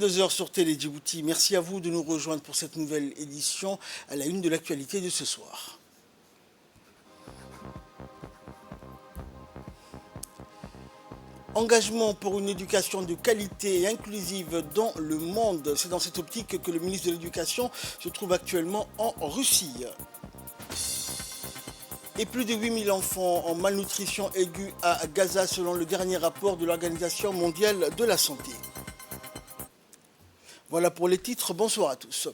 22 heures sur Télé Djibouti. Merci à vous de nous rejoindre pour cette nouvelle édition à la une de l'actualité de ce soir. Engagement pour une éducation de qualité et inclusive dans le monde. C'est dans cette optique que le ministre de l'Éducation se trouve actuellement en Russie. Et plus de 8000 enfants en malnutrition aiguë à Gaza selon le dernier rapport de l'Organisation mondiale de la santé. Voilà pour les titres, bonsoir à tous.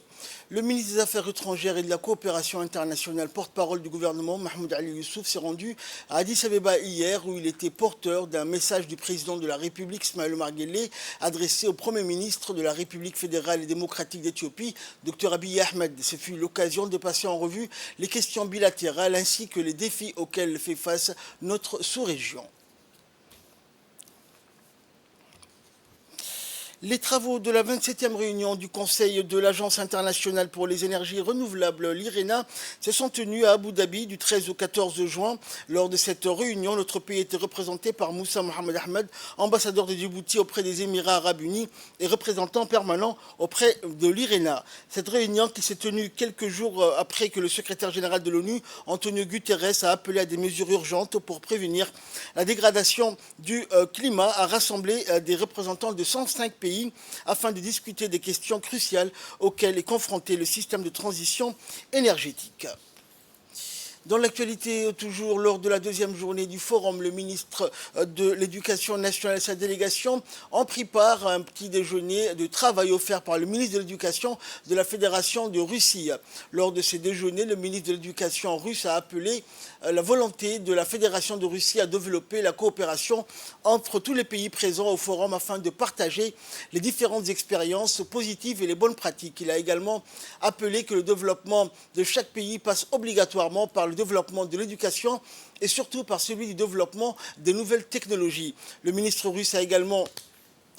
Le ministre des Affaires étrangères et de la coopération internationale, porte-parole du gouvernement, Mahmoud Ali Youssouf, s'est rendu à Addis Abeba hier où il était porteur d'un message du président de la République, Ismaël Omar Guelleh, adressé au Premier ministre de la République fédérale et démocratique d'Éthiopie, Dr Abiy Ahmed. Ce fut l'occasion de passer en revue les questions bilatérales ainsi que les défis auxquels fait face notre sous-région. Les travaux de la 27e réunion du Conseil de l'Agence internationale pour les énergies renouvelables, l'IRENA, se sont tenus à Abu Dhabi du 13 au 14 juin. Lors de cette réunion, notre pays était représenté par Moussa Mohamed Ahmed, ambassadeur de Djibouti auprès des Émirats arabes unis et représentant permanent auprès de l'IRENA. Cette réunion qui s'est tenue quelques jours après que le secrétaire général de l'ONU, Antonio Guterres, a appelé à des mesures urgentes pour prévenir la dégradation du climat, a rassemblé des représentants de 105 pays afin de discuter des questions cruciales auxquelles est confronté le système de transition énergétique. Dans l'actualité, toujours lors de la deuxième journée du forum, le ministre de l'Éducation nationale et sa délégation ont pris part à un petit déjeuner de travail offert par le ministre de l'Éducation de la Fédération de Russie. Lors de ces déjeuners, le ministre de l'Éducation russe a appelé la volonté de la Fédération de Russie à développer la coopération entre tous les pays présents au forum afin de partager les différentes expériences positives et les bonnes pratiques. Il a également appelé que le développement de chaque pays passe obligatoirement par le développement de l'éducation et surtout par celui du développement des nouvelles technologies. Le ministre russe a également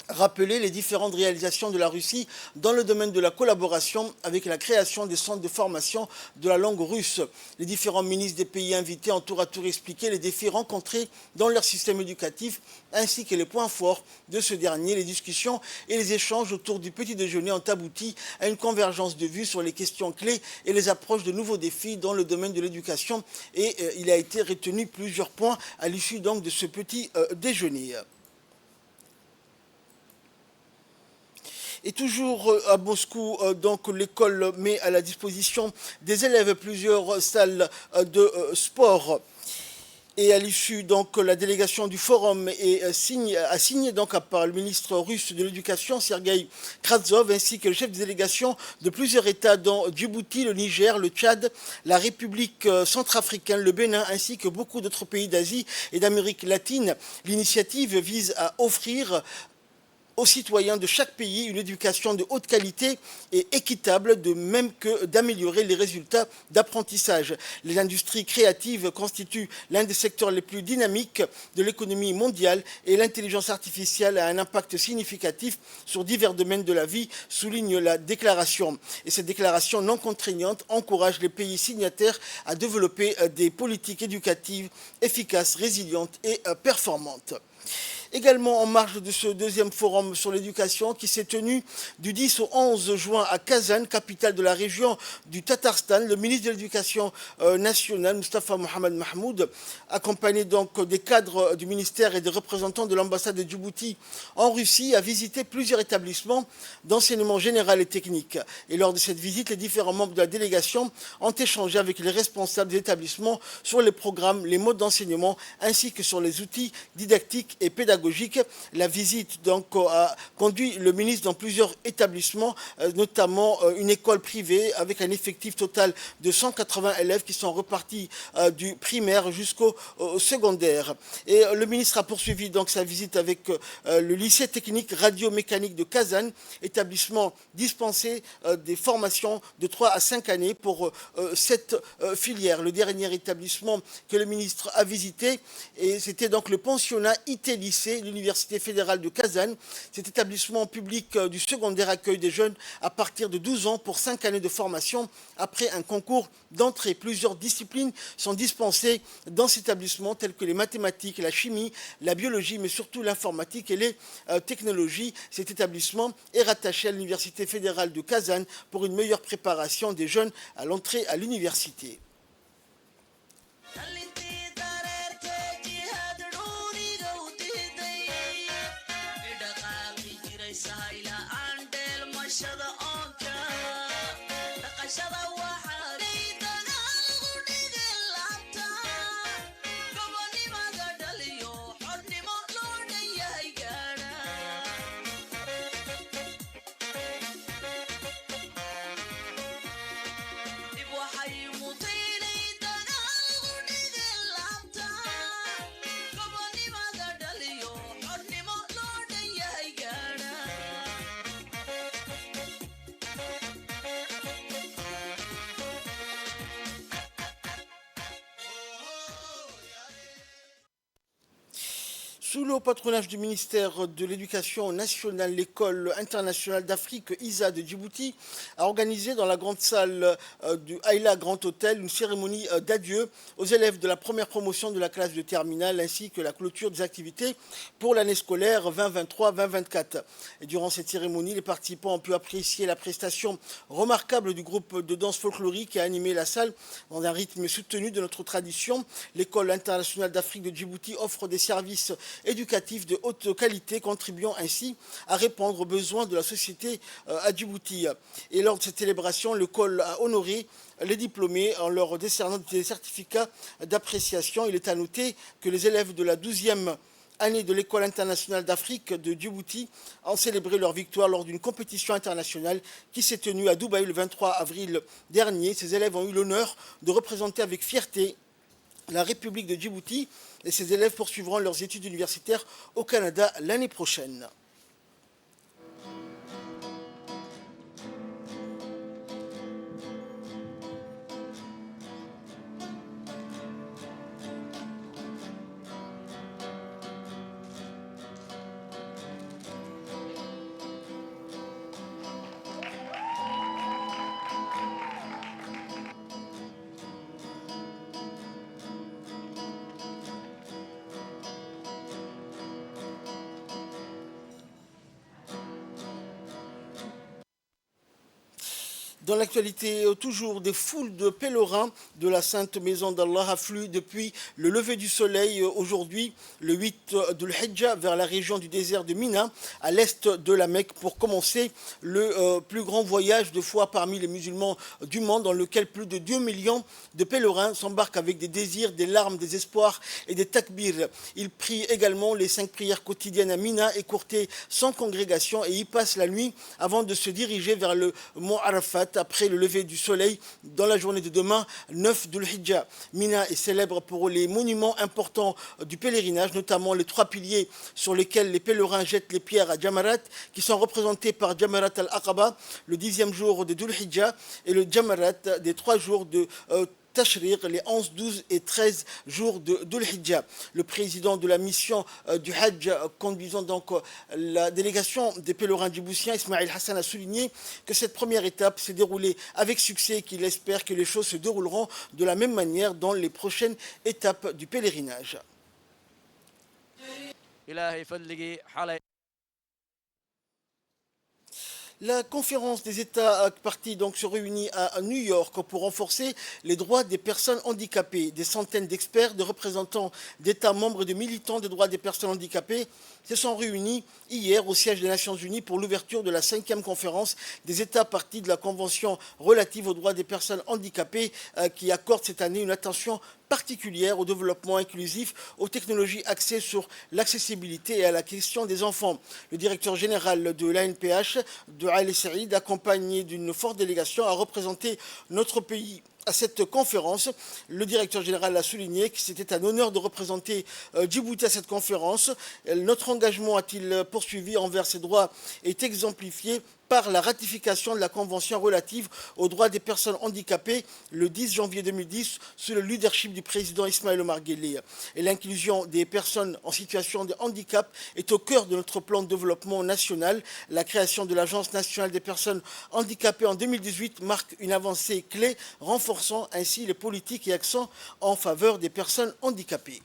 rappelé les différentes réalisations de la Russie dans le domaine de la collaboration avec la création des centres de formation de la langue russe. Les différents ministres des pays invités ont tour à tour expliqué les défis rencontrés dans leur système éducatif ainsi que les points forts de ce dernier. Les discussions et les échanges autour du petit déjeuner ont abouti à une convergence de vues sur les questions clés et les approches de nouveaux défis dans le domaine de l'éducation et il a été retenu plusieurs points à l'issue donc de ce petit déjeuner. Et toujours à Moscou, donc l'école met à la disposition des élèves plusieurs salles de sport. Et à l'issue, donc, la délégation du forum a signé donc par le ministre russe de l'Éducation, Sergueï Kravtsov, ainsi que le chef de délégation de plusieurs États, dont Djibouti, le Niger, le Tchad, la République centrafricaine, le Bénin, ainsi que beaucoup d'autres pays d'Asie et d'Amérique latine. L'initiative vise à offrir aux citoyens de chaque pays une éducation de haute qualité et équitable, de même que d'améliorer les résultats d'apprentissage. Les industries créatives constituent l'un des secteurs les plus dynamiques de l'économie mondiale et l'intelligence artificielle a un impact significatif sur divers domaines de la vie, souligne la déclaration. Et cette déclaration non contraignante encourage les pays signataires à développer des politiques éducatives efficaces, résilientes et performantes. Également en marge de ce deuxième forum sur l'éducation qui s'est tenu du 10 au 11 juin à Kazan, capitale de la région du Tatarstan, le ministre de l'Éducation nationale, Mustafa Mohamed Mahmoud, accompagné donc des cadres du ministère et des représentants de l'ambassade de Djibouti en Russie, a visité plusieurs établissements d'enseignement général et technique. Et lors de cette visite, les différents membres de la délégation ont échangé avec les responsables des établissements sur les programmes, les modes d'enseignement, ainsi que sur les outils didactiques et pédagogiques. La visite donc a conduit le ministre dans plusieurs établissements, notamment une école privée avec un effectif total de 180 élèves qui sont repartis du primaire jusqu'au secondaire. Et le ministre a poursuivi donc sa visite avec le lycée technique radiomécanique de Kazan, établissement dispensé des formations de 3 à 5 années pour cette filière. Le dernier établissement que le ministre a visité, et c'était donc le pensionnat IT Lycée citer l'Université fédérale de Kazan. Cet établissement public du secondaire accueille des jeunes à partir de 12 ans pour 5 années de formation après un concours d'entrée. Plusieurs disciplines sont dispensées dans cet établissement telles que les mathématiques, la chimie, la biologie, mais surtout l'informatique et les technologies. Cet établissement est rattaché à l'Université fédérale de Kazan pour une meilleure préparation des jeunes à l'entrée à l'université. Sous le patronage du ministère de l'Éducation nationale, l'école internationale d'Afrique ISA de Djibouti a organisé dans la grande salle du Aïla Grand Hôtel une cérémonie d'adieu aux élèves de la première promotion de la classe de terminale ainsi que la clôture des activités pour l'année scolaire 2023-2024. Et durant cette cérémonie, les participants ont pu apprécier la prestation remarquable du groupe de danse folklorique qui a animé la salle dans un rythme soutenu de notre tradition. L'école internationale d'Afrique de Djibouti offre des services éducatifs de haute qualité, contribuant ainsi à répondre aux besoins de la société à Djibouti. Et lors de cette célébration, l'école a honoré les diplômés en leur décernant des certificats d'appréciation. Il est à noter que les élèves de la 12e année de l'école internationale d'Afrique de Djibouti ont célébré leur victoire lors d'une compétition internationale qui s'est tenue à Dubaï le 23 avril dernier. Ces élèves ont eu l'honneur de représenter avec fierté la République de Djibouti et ses élèves poursuivront leurs études universitaires au Canada l'année prochaine. Dans l'actualité, toujours des foules de pèlerins de la Sainte Maison d'Allah affluent depuis le lever du soleil aujourd'hui, le 8 de l'Hijja, vers la région du désert de Mina, à l'est de la Mecque, pour commencer le plus grand voyage de foi parmi les musulmans du monde, dans lequel plus de 2 millions de pèlerins s'embarquent avec des désirs, des larmes, des espoirs et des takbirs. Ils prient également les 5 prières quotidiennes à Mina, écourtées sans congrégation, et y passent la nuit avant de se diriger vers le mont Arafat, après le lever du soleil dans la journée de demain, 9 Dhul Hijja. Mina est célèbre pour les monuments importants du pèlerinage, notamment les 3 piliers sur lesquels les pèlerins jettent les pierres à Jamarat, qui sont représentés par Jamarat al-Aqaba, le 10e jour de Dhul Hijja, et le Jamarat des 3 jours de Tashriq, les 11, 12 et 13 jours de Dhul Hijja. Le président de la mission du Hajj, conduisant donc la délégation des pèlerins djiboutiens, Ismail Hassan, a souligné que cette première étape s'est déroulée avec succès et qu'il espère que les choses se dérouleront de la même manière dans les prochaines étapes du pèlerinage. La conférence des États partis donc se réunit à New York pour renforcer les droits des personnes handicapées. Des centaines d'experts, de représentants d'États membres et de militants des droits des personnes handicapées se sont réunis hier au siège des Nations Unies pour l'ouverture de la 5e conférence des États partis de la Convention relative aux droits des personnes handicapées qui accorde cette année une attention particulière au développement inclusif, aux technologies axées sur l'accessibilité et à la question des enfants. Le directeur général de l'ANPH, de Ali Saïd, accompagné d'une forte délégation, a représenté notre pays à cette conférence. Le directeur général a souligné que c'était un honneur de représenter Djibouti à cette conférence. Notre engagement, a-t-il poursuivi, envers ces droits est exemplifié par la ratification de la Convention relative aux droits des personnes handicapées le 10 janvier 2010 sous le leadership du président Ismaël Omar Guelleh. Et l'inclusion des personnes en situation de handicap est au cœur de notre plan de développement national. La création de l'Agence nationale des personnes handicapées en 2018 marque une avancée clé, renforçant ainsi les politiques et actions en faveur des personnes handicapées.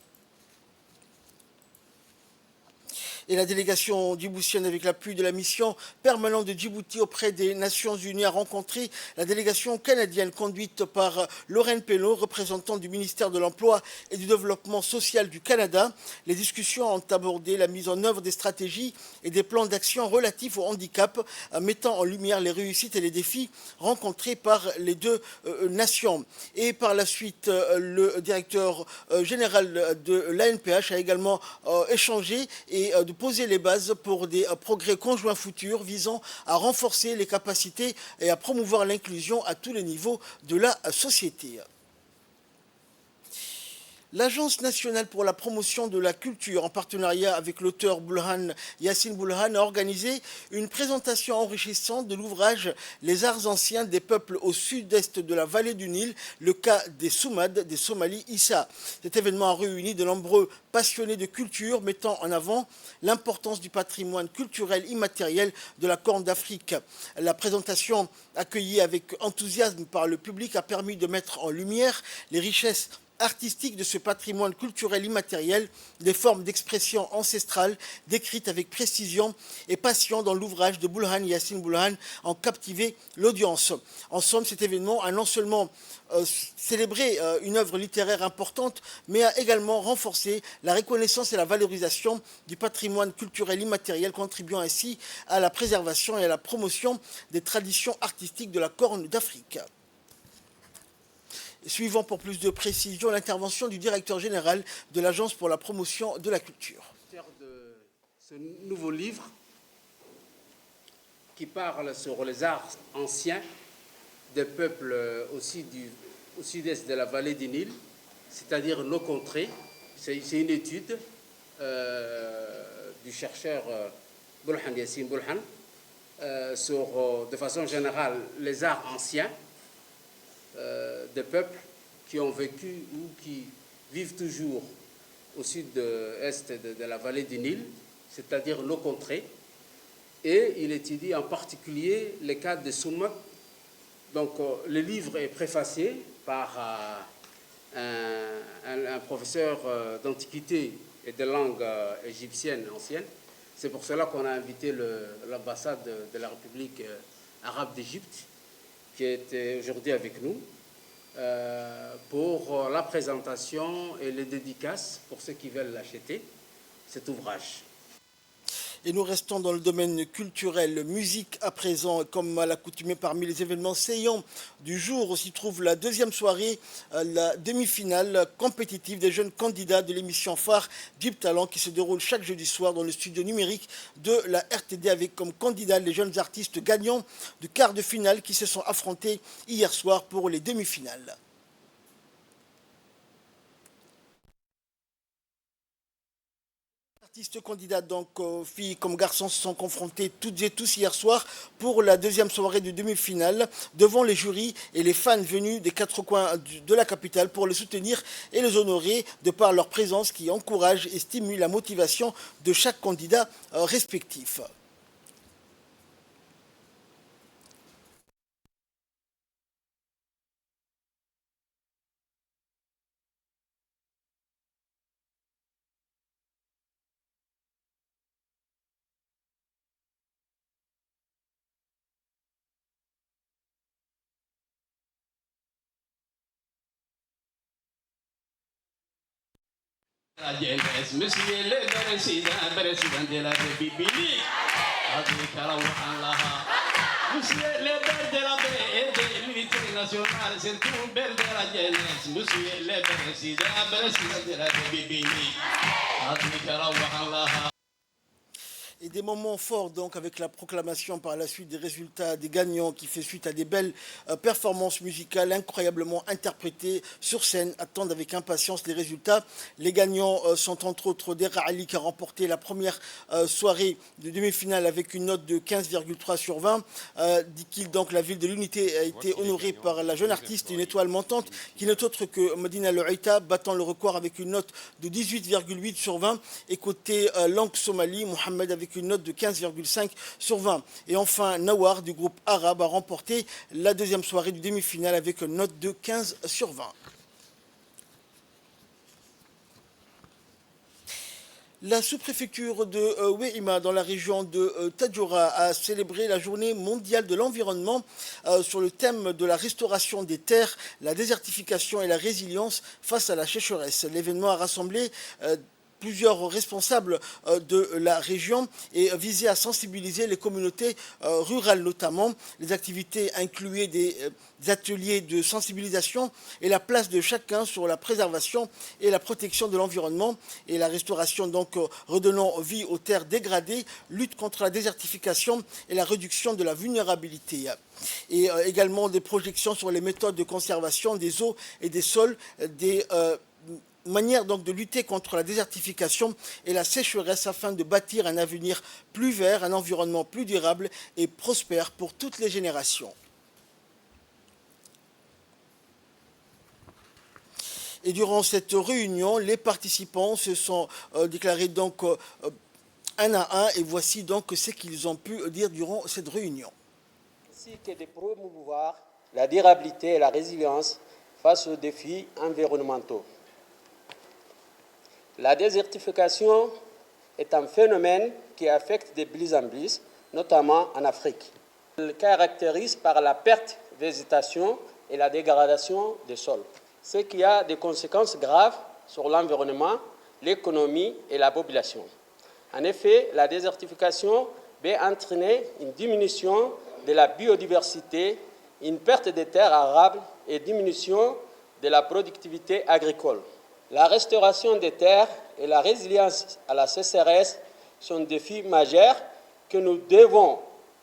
Et la délégation djiboutienne, avec l'appui de la mission permanente de Djibouti auprès des Nations Unies, a rencontré la délégation canadienne conduite par Lorraine Pelleau, représentant du ministère de l'Emploi et du Développement social du Canada. Les discussions ont abordé la mise en œuvre des stratégies et des plans d'action relatifs au handicap, mettant en lumière les réussites et les défis rencontrés par les deux nations. Et par la suite, le directeur général de l'ANPH a également échangé et de poser les bases pour des progrès conjoints futurs visant à renforcer les capacités et à promouvoir l'inclusion à tous les niveaux de la société. L'Agence nationale pour la promotion de la culture, en partenariat avec l'auteur Yassine Boulhan, a organisé une présentation enrichissante de l'ouvrage « Les arts anciens des peuples au sud-est de la vallée du Nil, le cas des Soumades des Somalis Issa ». Cet événement a réuni de nombreux passionnés de culture, mettant en avant l'importance du patrimoine culturel immatériel de la Corne d'Afrique. La présentation, accueillie avec enthousiasme par le public, a permis de mettre en lumière les richesses artistique de ce patrimoine culturel immatériel, des formes d'expression ancestrales décrites avec précision et passion dans l'ouvrage de Yassine Boulhan, ont captivé l'audience. En somme, cet événement a non seulement célébré une œuvre littéraire importante, mais a également renforcé la reconnaissance et la valorisation du patrimoine culturel immatériel, contribuant ainsi à la préservation et à la promotion des traditions artistiques de la Corne d'Afrique. Suivant pour plus de précision l'intervention du directeur général de l'Agence pour la promotion de la culture. De ce nouveau livre qui parle sur les arts anciens des peuples aussi au sud-est de la vallée du Nil, c'est-à-dire nos contrées. C'est une étude du chercheur Yassine Boulhan sur, de façon générale, les arts anciens des peuples qui ont vécu ou qui vivent toujours au sud-est de la vallée du Nil, c'est-à-dire nos contrées. Et il étudie en particulier les cas des Soumades. Donc le livre est préfacé par un professeur d'antiquité et de langue égyptienne ancienne. C'est pour cela qu'on a invité l'ambassade de la République arabe d'Égypte, qui est aujourd'hui avec nous, pour la présentation et les dédicaces pour ceux qui veulent l'acheter, cet ouvrage. Et nous restons dans le domaine culturel, musique à présent, comme à l'accoutumée parmi les événements saillants du jour. On s'y trouve la deuxième soirée, la demi-finale compétitive des jeunes candidats de l'émission phare Djib Talent qui se déroule chaque jeudi soir dans le studio numérique de la RTD avec comme candidats les jeunes artistes gagnants du quart de finale qui se sont affrontés hier soir pour les demi-finales. Artistes candidats, donc filles comme garçons, se sont confrontés toutes et tous hier soir pour la deuxième soirée de demi-finale devant les jurys et les fans venus des quatre coins de la capitale pour les soutenir et les honorer de par leur présence qui encourage et stimule la motivation de chaque candidat respectif. Monsieur le président de la République, monsieur le père de la paix et de l'unité nationale, c'est tout bel de la jeunesse, monsieur le président de la République. Et des moments forts donc avec la proclamation par la suite des résultats des gagnants qui fait suite à des belles performances musicales incroyablement interprétées sur scène, attendent avec impatience les résultats. Les gagnants sont entre autres Dera Ali qui a remporté la première soirée de demi-finale avec une note de 15,3 sur 20. Dit-il donc la ville de l'Unité a été honorée par la jeune artiste, une étoile montante qui n'est autre que Medina Louaïta, battant le record avec une note de 18,8 sur 20. Et côté langue Somalie, Mohamed avec une note de 15,5 sur 20. Et enfin, Nawar du groupe arabe a remporté la deuxième soirée du demi-finale avec une note de 15 sur 20. La sous-préfecture de Wehima, dans la région de Tadjoura, a célébré la journée mondiale de l'environnement sur le thème de la restauration des terres, la désertification et la résilience face à la sécheresse. L'événement a rassemblé plusieurs responsables de la région et visait à sensibiliser les communautés rurales notamment. Les activités incluaient des ateliers de sensibilisation et la place de chacun sur la préservation et la protection de l'environnement et la restauration, donc redonnant vie aux terres dégradées, lutte contre la désertification et la réduction de la vulnérabilité. Et également des projections sur les méthodes de conservation des eaux et des sols, des manière donc de lutter contre la désertification et la sécheresse afin de bâtir un avenir plus vert, un environnement plus durable et prospère pour toutes les générations. Et durant cette réunion, les participants se sont déclarés donc un à un et voici donc ce qu'ils ont pu dire durant cette réunion. Ainsi que de promouvoir la durabilité et la résilience face aux défis environnementaux. La désertification est un phénomène qui affecte de plus en plus, notamment en Afrique. Elle caractérise par la perte de végétation et la dégradation des sols, ce qui a des conséquences graves sur l'environnement, l'économie et la population. En effet, la désertification peut entraîner une diminution de la biodiversité, une perte des terres arables et diminution de la productivité agricole. La restauration des terres et la résilience à la sécheresse sont des défis majeurs que nous devons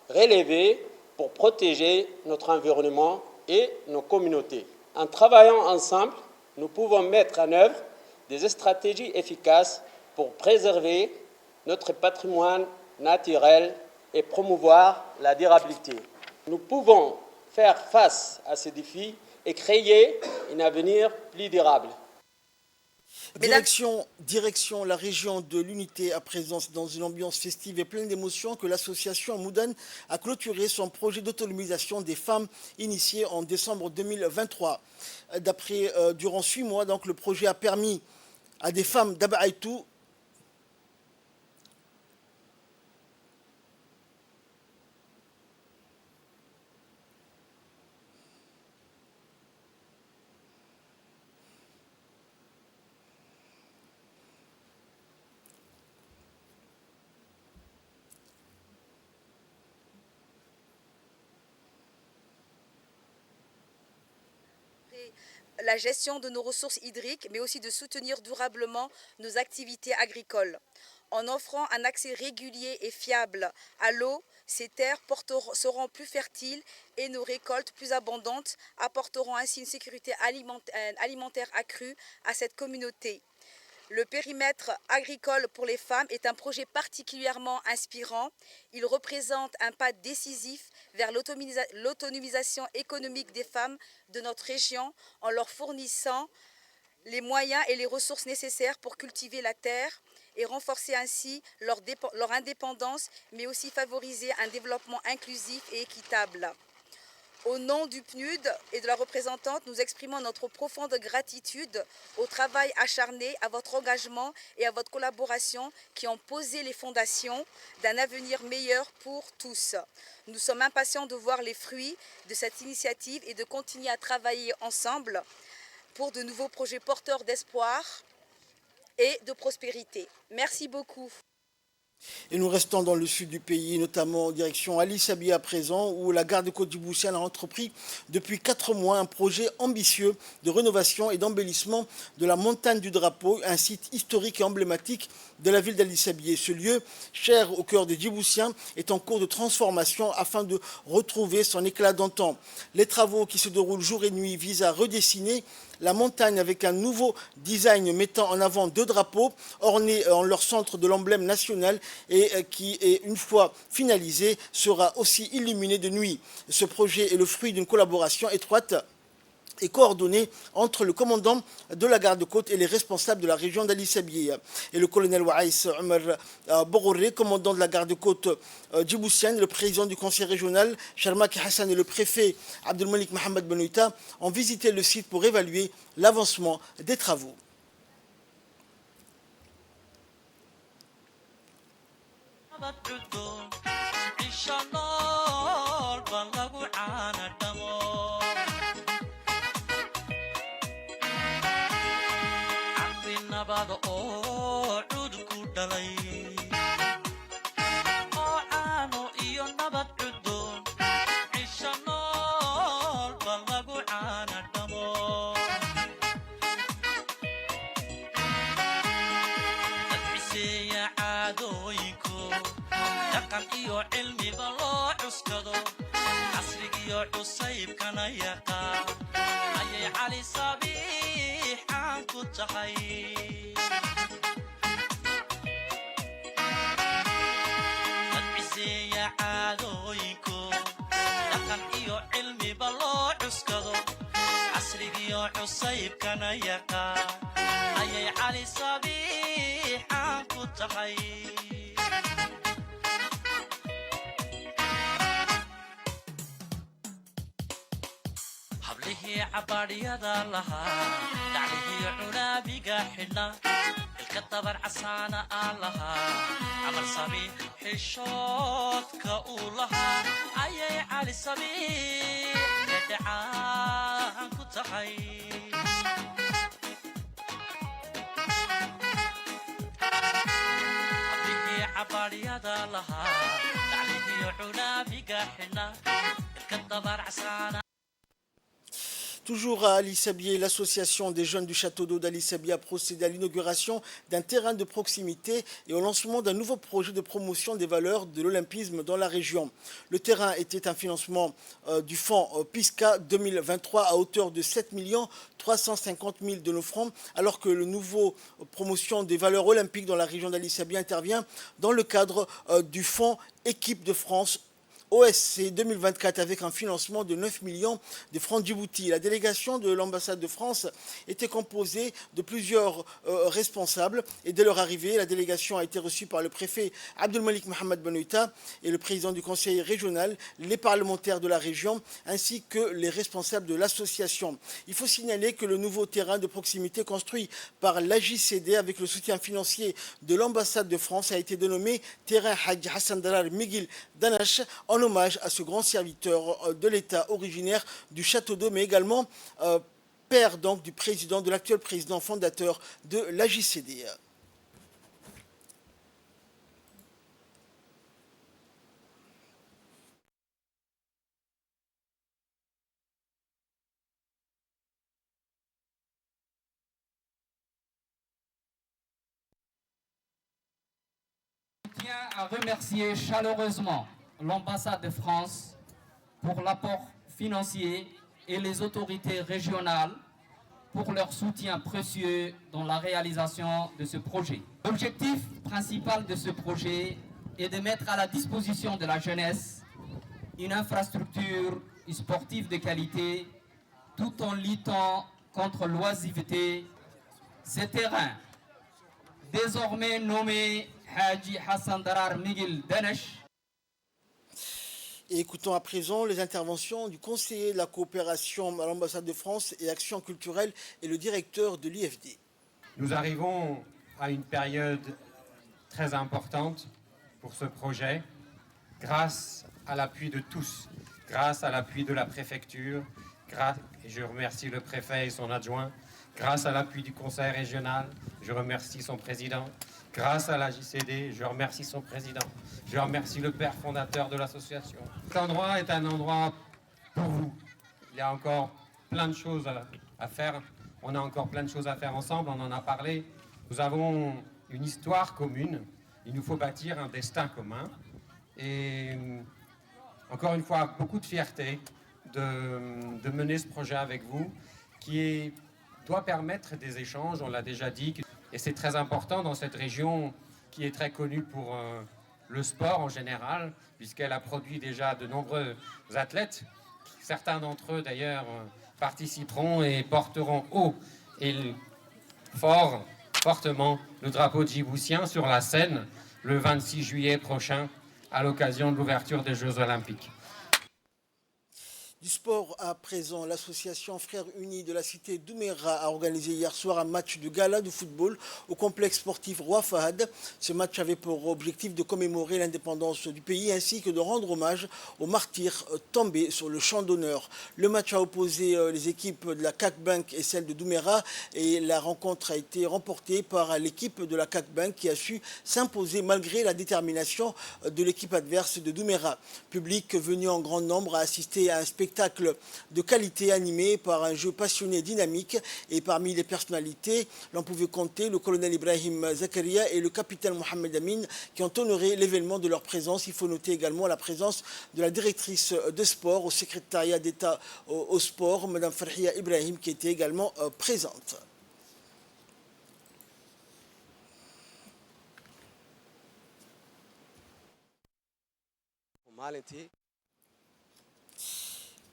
relever pour protéger notre environnement et nos communautés. En travaillant ensemble, nous pouvons mettre en œuvre des stratégies efficaces pour préserver notre patrimoine naturel et promouvoir la durabilité. Nous pouvons faire face à ces défis et créer un avenir plus durable. Direction la région de l'Unité, à présent dans une ambiance festive et pleine d'émotions, que l'association Moudan a clôturé son projet d'autonomisation des femmes initié en décembre 2023. Durant 6 mois, donc, le projet a permis à des femmes d'Abaïtou la gestion de nos ressources hydriques, mais aussi de soutenir durablement nos activités agricoles. En offrant un accès régulier et fiable à l'eau, ces terres seront plus fertiles et nos récoltes plus abondantes apporteront ainsi une sécurité alimentaire accrue à cette communauté. Le périmètre agricole pour les femmes est un projet particulièrement inspirant. Il représente un pas décisif vers l'autonomisation économique des femmes de notre région en leur fournissant les moyens et les ressources nécessaires pour cultiver la terre et renforcer ainsi leur indépendance, mais aussi favoriser un développement inclusif et équitable. Au nom du PNUD et de la représentante, nous exprimons notre profonde gratitude au travail acharné, à votre engagement et à votre collaboration qui ont posé les fondations d'un avenir meilleur pour tous. Nous sommes impatients de voir les fruits de cette initiative et de continuer à travailler ensemble pour de nouveaux projets porteurs d'espoir et de prospérité. Merci beaucoup. Et nous restons dans le sud du pays, notamment en direction Ali Sabi à présent, où la garde-côte djiboutienne a entrepris depuis 4 mois un projet ambitieux de rénovation et d'embellissement de la montagne du drapeau, un site historique et emblématique de la ville d'Ali Sabi. Ce lieu, cher au cœur des Djiboutiens, est en cours de transformation afin de retrouver son éclat d'antan. Les travaux qui se déroulent jour et nuit visent à redessiner la montagne avec un nouveau design mettant en avant 2 drapeaux ornés en leur centre de l'emblème national et qui, une fois finalisé, sera aussi illuminé de nuit. Ce projet est le fruit d'une collaboration étroite et coordonnée entre le commandant de la garde-côte et les responsables de la région d'Ali Sabi. Et le colonel Waïs Omar Bogouré, commandant de la garde-côte djiboutienne, le président du conseil régional, Charmaki Hassan, et le préfet Abdelmalik Mohamed Benouita ont visité le site pour évaluer l'avancement des travaux. عباريada lahaa daclihii cunaabiga xidhna ilka dabar casaana aan lahaa camal sabi xishoodka uu lahaa ayay cali sabi dhedhecaan ku tahay hablihii cabaariyada lahaa daclihii cunaabiga xidhna ilka dabar casaana. Toujours à Ali Sabi, l'association des jeunes du château d'eau d'Ali Sabi a procédé à l'inauguration d'un terrain de proximité et au lancement d'un nouveau projet de promotion des valeurs de l'olympisme dans la région. Le terrain était un financement du fonds PISCA 2023 à hauteur de 7 350 000 de nos francs, alors que le nouveau promotion des valeurs olympiques dans la région d'Ali Sabi intervient dans le cadre du fonds Équipe de France OSC 2024 avec un financement de 9 millions de francs Djibouti. La délégation de l'ambassade de France était composée de plusieurs responsables et dès leur arrivée, la délégation a été reçue par le préfet Abdelmalik Mohamed Benouita et le président du conseil régional, les parlementaires de la région ainsi que les responsables de l'association. Il faut signaler que le nouveau terrain de proximité construit par l'AJCD avec le soutien financier de l'ambassade de France a été dénommé terrain Hadj Hassan Darar Miguel Danache en hommage à ce grand serviteur de l'État originaire du château d'eau, mais également père donc du président, de l'actuel président fondateur de l'AJCD. Je tiens à remercier chaleureusement l'ambassade de France pour l'apport financier et les autorités régionales pour leur soutien précieux dans la réalisation de ce projet. L'objectif principal de ce projet est de mettre à la disposition de la jeunesse une infrastructure sportive de qualité tout en luttant contre l'oisiveté. Ce terrain, désormais nommé Haji Hassan Darar Miguel Danache. Et écoutons à présent les interventions du conseiller de la coopération à l'ambassade de France et Action culturelle et le directeur de l'IFD. Nous arrivons à une période très importante pour ce projet, grâce à l'appui de tous, grâce à l'appui de la préfecture, et je remercie le préfet et son adjoint, grâce à l'appui du Conseil régional, je remercie son président. Grâce à la JCD, je remercie son président. Je remercie le père fondateur de l'association. Cet endroit est un endroit pour vous. Il y a encore plein de choses à faire. On a encore plein de choses à faire ensemble, on en a parlé. Nous avons une histoire commune. Il nous faut bâtir un destin commun. Et encore une fois, beaucoup de fierté de mener ce projet avec vous, qui doit permettre des échanges, on l'a déjà dit. Et c'est très important dans cette région qui est très connue pour le sport en général, puisqu'elle a produit déjà de nombreux athlètes. Certains d'entre eux, d'ailleurs, participeront et porteront haut et fortement le drapeau djiboutien sur la scène le 26 juillet prochain à l'occasion de l'ouverture des Jeux Olympiques. Du sport à présent, l'association Frères Unis de la cité d'Ouméra a organisé hier soir un match de gala de football au complexe sportif Roi Fahad. Ce match avait pour objectif de commémorer l'indépendance du pays ainsi que de rendre hommage aux martyrs tombés sur le champ d'honneur. Le match a opposé les équipes de la CAC Bank et celle de Douméra et la rencontre a été remportée par l'équipe de la CAC Bank qui a su s'imposer malgré la détermination de l'équipe adverse de Douméra. Public venu en grand nombre a assisté à un spectacle de qualité animé par un jeu passionné et dynamique. Et parmi les personnalités, l'on pouvait compter le colonel Ibrahim Zakaria et le capitaine Mohamed Amin qui ont honoré l'événement de leur présence. Il faut noter également la présence de la directrice de sport au secrétariat d'État au sport, Mme Farhia Ibrahim, qui était également présente.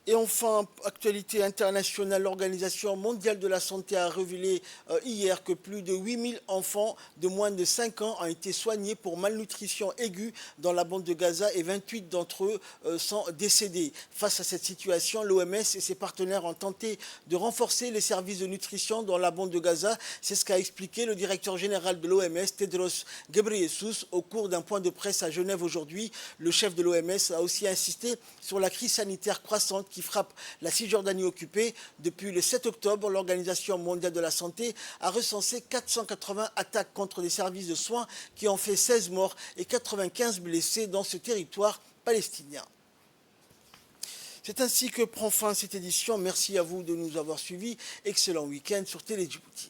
Et enfin, actualité internationale, l'Organisation mondiale de la santé a révélé hier que plus de 8000 enfants de moins de 5 ans ont été soignés pour malnutrition aiguë dans la bande de Gaza et 28 d'entre eux sont décédés. Face à cette situation, l'OMS et ses partenaires ont tenté de renforcer les services de nutrition dans la bande de Gaza. C'est ce qu'a expliqué le directeur général de l'OMS, Tedros Ghebreyesus, au cours d'un point de presse à Genève aujourd'hui. Le chef de l'OMS a aussi insisté sur la crise sanitaire croissante qui frappe la Cisjordanie occupée. Depuis le 7 octobre, l'Organisation mondiale de la santé a recensé 480 attaques contre des services de soins qui ont fait 16 morts et 95 blessés dans ce territoire palestinien. C'est ainsi que prend fin cette édition. Merci à vous de nous avoir suivis. Excellent week-end sur Télé Djibouti.